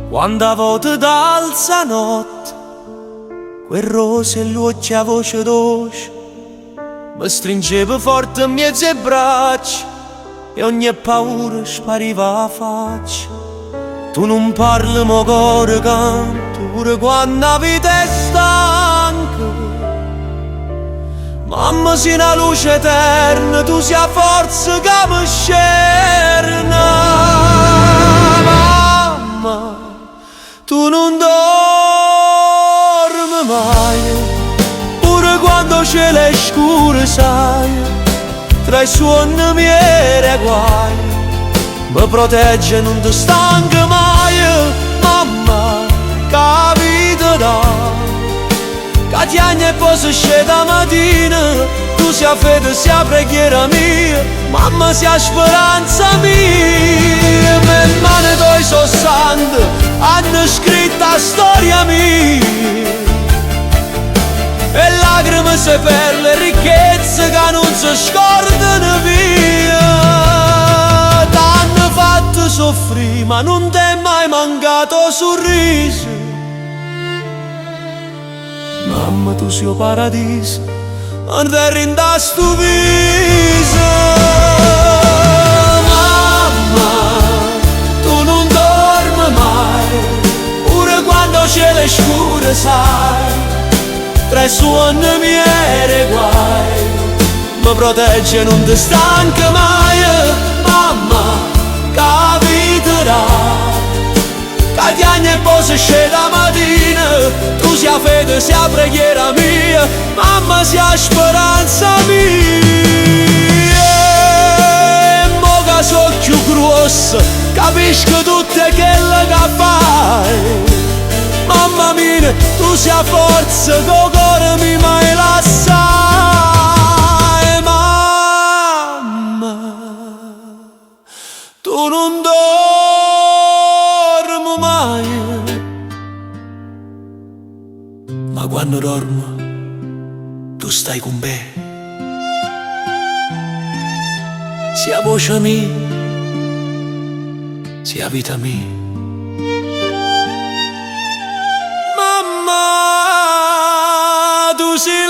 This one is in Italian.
Quando a volte d'alza notte, quel rosa e l'occhio a voce dolce mi stringeva forte in mezzo ai braccia e ogni paura spariva a faccia. Tu non parli, ma cuore canta, pure quando la vita è stanca. Mamma, sei una luce eterna, tu sei la forza che mi scerna. Mamma, tu non dormi mai, pure quando c'è le scure, sai, tra i suoni miei e guai, mi protegge, non ti stanca mai. Mamma, capita da, che ti agni e poi si scende la mattina, tu sei la fede, sei la preghiera mia, mamma sei la speranza mia. Le mani tue sono sante, hanno scritto la storia mia, e lacrime se perle, ricchezze che non si scordano via. T'hanno fatto soffrire, ma non ti è mai mancato sorriso. Mamma, tu sei il paradiso, non ti rinda sto viso. Mamma, tu non dormi mai, pure quando c'è le scure, sai, tra i suoni miei e guai, mi protegge, non ti stanca mai. Mamma, capiterà, che ti agni e poi si scende la mattina, tu sei la fede, sei la preghiera mia, mamma sei la speranza mia. E mo che so più grossa, capisco tutte quelle che fai. Mamma mia, tu sei la forza che il cuore mi mai lasciai. Mamma, tu non dormi mai, ma quando dormo tu stai con me. Sia voce mia, sia vita mia. Mamma, tu sei